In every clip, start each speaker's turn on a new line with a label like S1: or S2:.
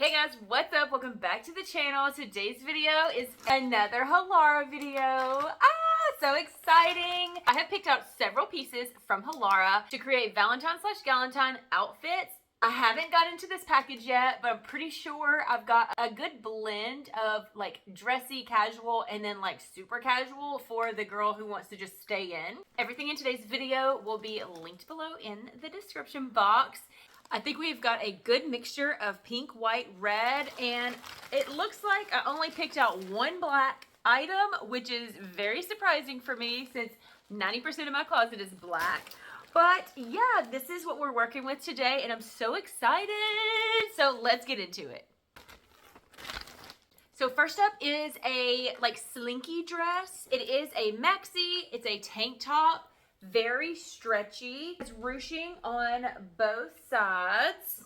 S1: Hey guys, what's up? Welcome back to the channel. Today's video is another Halara video. So exciting. I have picked out several pieces from Halara to create Valentine/Galentine outfits. I haven't got into this package yet, but I'm pretty sure I've got a good blend of like dressy casual and then like super casual for the girl who wants to just stay in. Everything in today's video will be linked below in the description box. I think we've got a good mixture of pink, white, red, and it looks like I only picked out one black item, which is very surprising for me since 90% of my closet is black. But yeah, this is what we're working with today, and I'm so excited. So let's get into it. So first up is a like slinky dress. It is a maxi. It's a tank top. Very stretchy. It's ruching on both sides.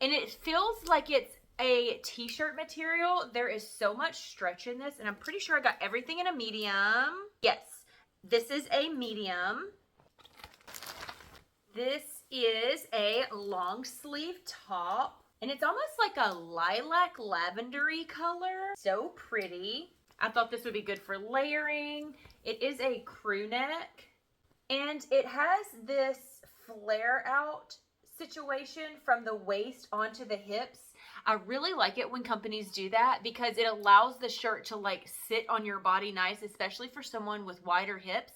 S1: And it feels like it's a t-shirt material. There is so much stretch in this, and I'm pretty sure I got everything in a medium. Yes, this is a medium. This is a long sleeve top, and it's almost like a lilac lavendery color. So pretty. I thought this would be good for layering. It is a crew neck, and it has this flare out situation from the waist onto the hips. I really like it when companies do that because it allows the shirt to like sit on your body nice, especially for someone with wider hips.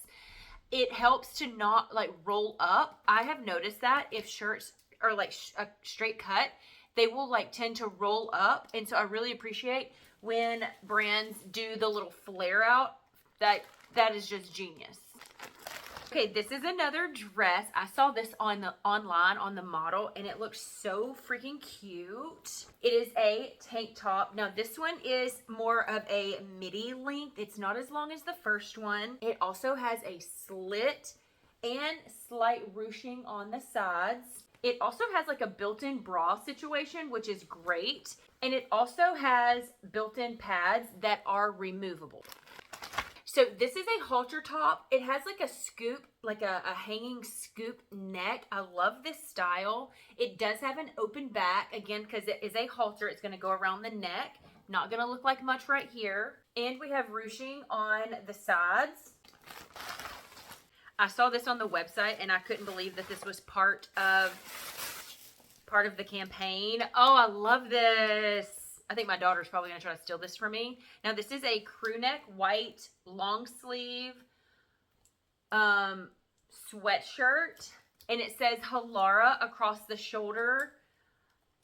S1: It helps to not like roll up. I have noticed that if shirts are like a straight cut, they will like tend to roll up. And so I really appreciate when brands do the little flare out. That is just genius. Okay, this is another dress. I saw this online on the model, and it looks so freaking cute. It is a tank top. Now this one is more of a midi length. It's not as long as the first one. It also has a slit and slight ruching on the sides. It also has like a built-in bra situation, which is great. And it also has built-in pads that are removable. So this is a halter top. It has like a scoop, like a hanging scoop neck. I love this style. It does have an open back, again, because it is a halter. It's going to go around the neck. Not going to look like much right here. And we have ruching on the sides. I saw this on the website, and I couldn't believe that this was part of the campaign. Oh, I love this. I think my daughter's probably going to try to steal this from me. Now, this is a crew neck, white, long sleeve sweatshirt. And it says Halara across the shoulder.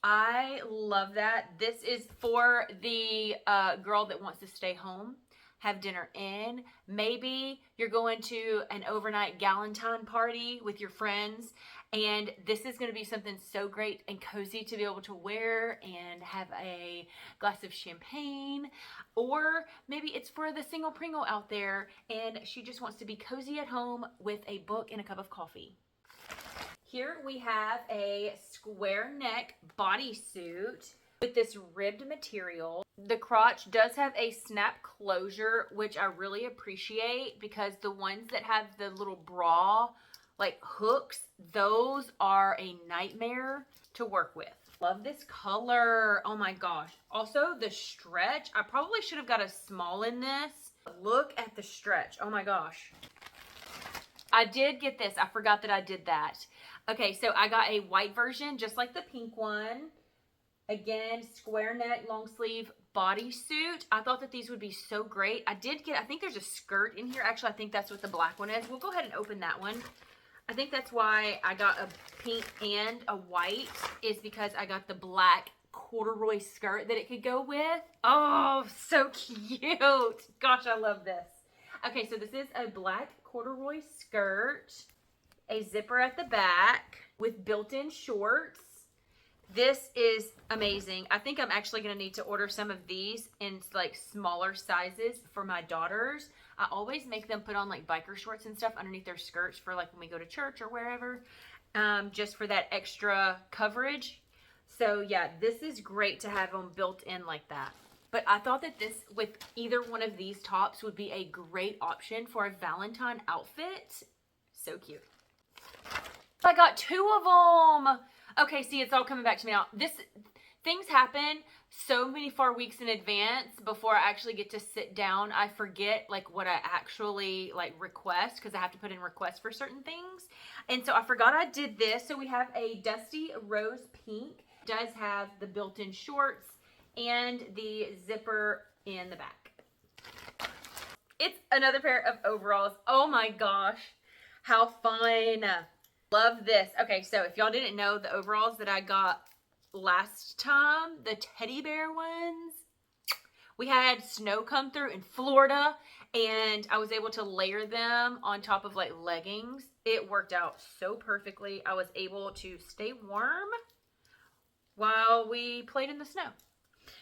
S1: I love that. This is for the girl that wants to stay home, have dinner in. Maybe you're going to an overnight Galentine party with your friends, and this is going to be something so great and cozy to be able to wear and have a glass of champagne. Or maybe it's for the single Pringle out there and she just wants to be cozy at home with a book and a cup of coffee. Here we have a square neck bodysuit with this ribbed material. The crotch does have a snap closure, which I really appreciate because the ones that have the little bra like hooks, those are a nightmare to work with. Love this color. Oh my gosh. Also the stretch. I probably should have got a small in this. Look at the stretch. Oh my gosh. I did get this. I forgot that I did that. Okay, so I got a white version just like the pink one. Again, square neck, long sleeve bodysuit. I thought that these would be so great. I think there's a skirt in here. Actually, I think that's what the black one is. We'll go ahead and open that one. I think that's why I got a pink and a white, is because I got the black corduroy skirt that it could go with. Oh, so cute. Gosh, I love this. Okay, so this is a black corduroy skirt, a zipper at the back with built-in shorts. This is amazing. I think I'm actually going to need to order some of these in like smaller sizes for my daughters. I always make them put on like biker shorts and stuff underneath their skirts for like when we go to church or wherever, just for that extra coverage. So yeah, this is great to have them built in like that. But I thought that this, with either one of these tops, would be a great option for a Valentine outfit. So cute. I got two of them. Okay, see, it's all coming back to me now. This things happen so many far weeks in advance before I actually get to sit down. I forget like what I actually like request, because I have to put in requests for certain things. And so I forgot I did this. So we have a dusty rose pink. It does have the built-in shorts and the zipper in the back. It's another pair of overalls. Oh my gosh, how fun. Love this. Okay, so if y'all didn't know, the overalls that I got last time, the teddy bear ones, we had snow come through in Florida and I was able to layer them on top of like leggings. It worked out so perfectly. I was able to stay warm while we played in the snow.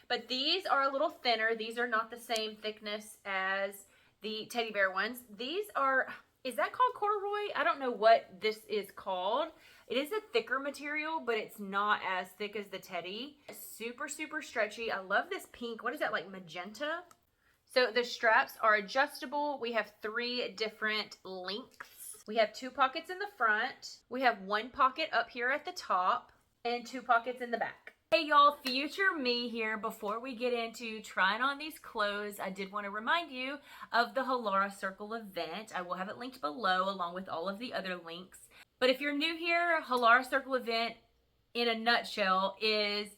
S1: But these are a little thinner. These are not the same thickness as the teddy bear ones. These are, is that called corduroy? I don't know what this is called. It is a thicker material, but it's not as thick as the teddy. Super, super stretchy. I love this pink. What is that, like magenta? So the straps are adjustable. We have 3 different lengths. We have 2 pockets in the front. We have 1 pocket up here at the top and 2 pockets in the back. Hey y'all, future me here. Before we get into trying on these clothes, I did want to remind you of the Halara Circle event. I will have it linked below along with all of the other links. But if you're new here, Halara Circle event in a nutshell is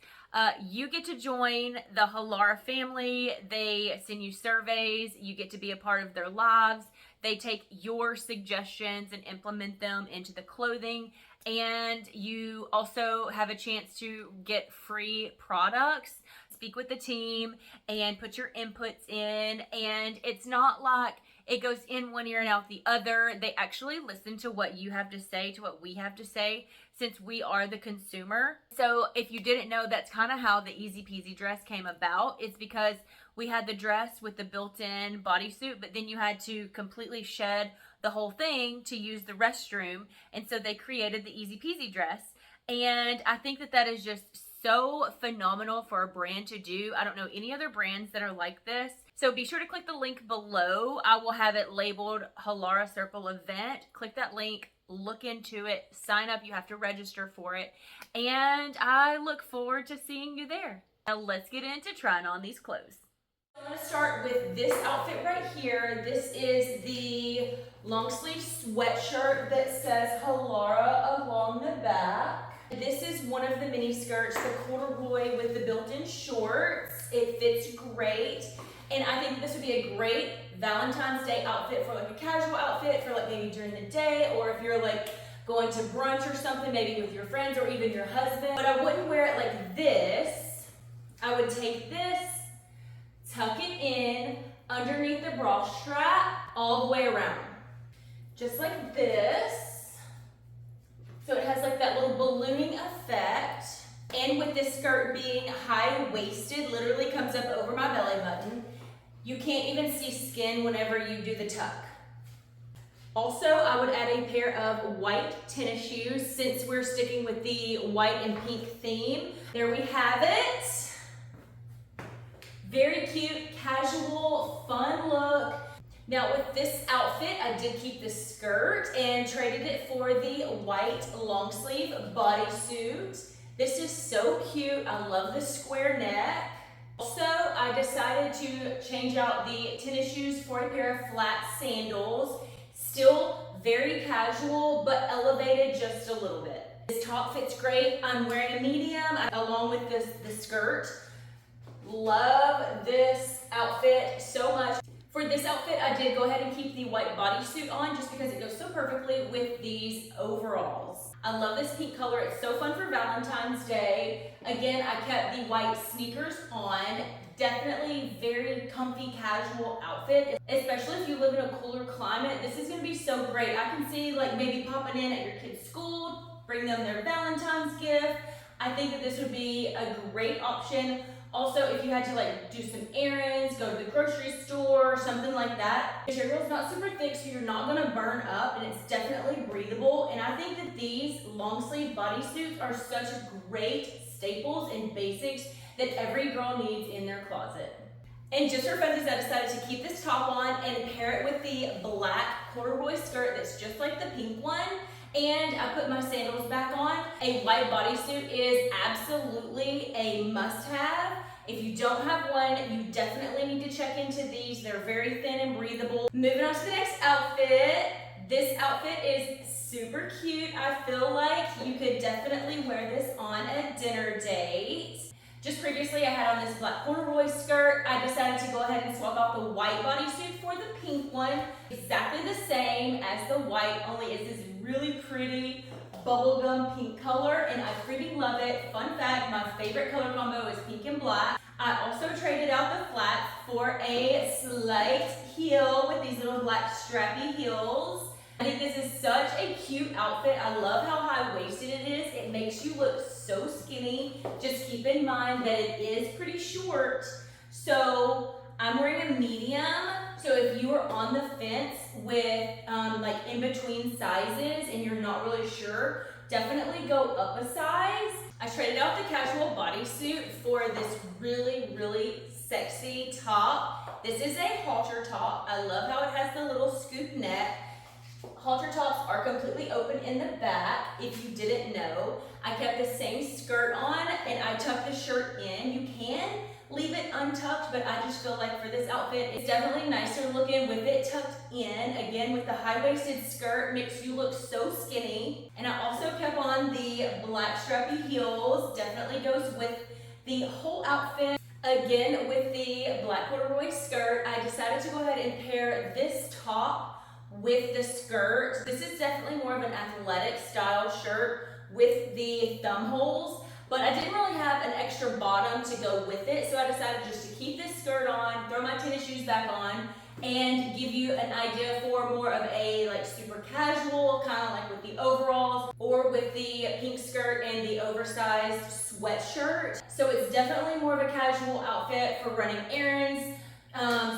S1: you get to join the Halara family. They send you surveys. You get to be a part of their lives. They take your suggestions and implement them into the clothing. And you also have a chance to get free products, speak with the team, and put your inputs in. And it's not like it goes in one ear and out the other. They actually listen to what you have to say, to what we have to say, since we are the consumer. So if you didn't know, that's kind of how the Easy Peasy dress came about. It's because we had the dress with the built-in bodysuit, but then you had to completely shed the whole thing to use the restroom. And so they created the Easy Peasy dress. And I think that that is just so phenomenal for a brand to do. I don't know any other brands that are like this. So be sure to click the link below. I will have it labeled Halara Circle event. Click that link, look into it, sign up. You have to register for it. And I look forward to seeing you there. Now let's get into trying on these clothes. I'm going to start with this outfit right here. This is the long sleeve sweatshirt that says Halara along the back. This is one of the mini skirts, the corduroy with the built-in shorts. It fits great. And I think this would be a great Valentine's Day outfit for like a casual outfit for like maybe during the day, or if you're like going to brunch or something, maybe with your friends or even your husband. But I wouldn't wear it like this. I would take this, tuck it in underneath the bra strap all the way around. Just like this. So it has like that little ballooning effect. And with this skirt being high-waisted, literally comes up over my belly button, you can't even see skin whenever you do the tuck. Also, I would add a pair of white tennis shoes since we're sticking with the white and pink theme. There we have it. Very cute, casual, fun look. Now with this outfit, I did keep the skirt and traded it for the white long sleeve bodysuit. This is so cute. I love the square neck. Also, I decided to change out the tennis shoes for a pair of flat sandals. Still very casual, but elevated just a little bit. This top fits great. I'm wearing a medium along with the skirt. Love this outfit so much. For this outfit, I did go ahead and keep the white bodysuit on just because it goes so perfectly with these overalls. I love this pink color. It's so fun for Valentine's Day. Again, I kept the white sneakers on. Definitely very comfy, casual outfit, especially if you live in a cooler climate. This is gonna be so great. I can see like maybe popping in at your kid's school, bring them their Valentine's gift. I think that this would be a great option. Also, if you had to like do some errands, go to the grocery store, something like that. The material's not super thick, so you're not gonna burn up, and it's definitely breathable. And I think that these long sleeve bodysuits are such great staples and basics that every girl needs in their closet. And just for funsies, I decided to keep this top on and pair it with the black corduroy skirt that's just like the pink one. and I put my sandals back on. A white bodysuit is absolutely a must-have. If you don't have one, you definitely need to check into these. They're very thin and breathable. Moving on to the next outfit. This outfit is super cute. I feel like you could definitely wear this on a dinner date. Just previously, I had on this black corduroy skirt. I decided to go ahead and swap out the white bodysuit for the pink one. Exactly the same as the white, only it's this really pretty bubblegum pink color, and I freaking love it. Fun fact, my favorite color combo is pink and black. I also traded out the flats for a slight heel with these little black strappy heels. I think this is such a cute outfit. I love how high-waisted it is. It makes you look so skinny. Just keep in mind that it is pretty short. So I'm wearing a medium. So if you are on the fence with like in between sizes and you're not really sure, definitely go up a size. I traded out the casual bodysuit for this really, really sexy top. This is a halter top. I love how it has the little scoop neck. Halter tops are completely open in the back, if you didn't know. I kept the same skirt on and I tucked the shirt in. You can leave it untucked, but I just feel like for this outfit, it's definitely nicer looking with it tucked in. Again, with the high-waisted skirt, makes you look so skinny. And I also kept on the black strappy heels. Definitely goes with the whole outfit. Again, with the black corduroy skirt, I decided to go ahead and pair this top with the skirt. This is definitely more of an athletic style shirt with the thumb holes, but I didn't really have an extra bottom to go with it, so I decided just to keep this skirt on, throw my tennis shoes back on, and give you an idea for more of a like super casual, kind of like with the overalls or with the pink skirt and the oversized sweatshirt. So it's definitely more of a casual outfit for running errands.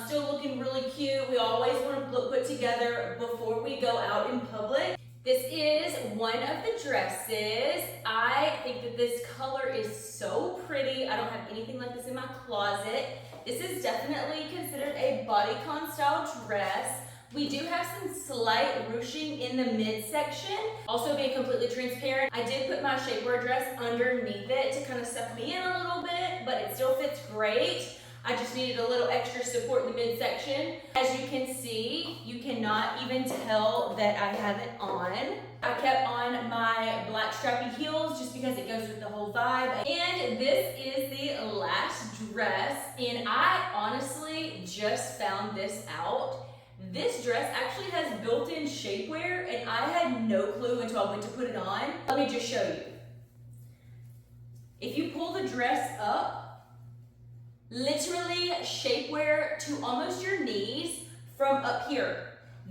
S1: Still looking really cute. We always want to look put together before we go out in public. This is one of the dresses. I think that this color is so pretty. I don't have anything like this in my closet. This is definitely considered a bodycon style dress. We do have some slight ruching in the midsection. Also being completely transparent, I did put my shapewear dress underneath it to kind of suck me in a little bit, but it still fits great. I just needed a little extra support in the midsection. As you can see, you cannot even tell that I have it on. I kept on my black strappy heels just because it goes with the whole vibe. And this is the last dress, and I honestly just found this out. This dress actually has built-in shapewear, and I had no clue until I went to put it on. Let me just show you. If you pull the dress up, literally shapewear to almost your knees from up here.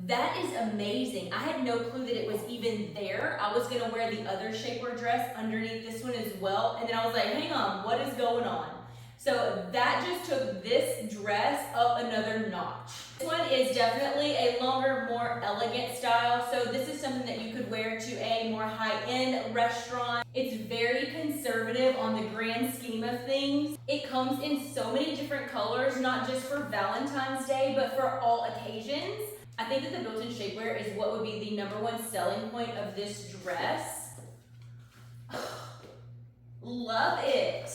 S1: That is amazing. I had no clue that it was even there. I was gonna wear the other shapewear dress underneath this one as well, and then I was like, hang on, what is going on? So that just took this dress up another notch. This one is definitely a longer, more elegant style. So this is something that you could wear to a more high-end restaurant. It's very conservative on the grand scheme of things. It comes in so many different colors, not just for Valentine's Day, but for all occasions. I think that the built-in shapewear is what would be the #1 selling point of this dress. Love it.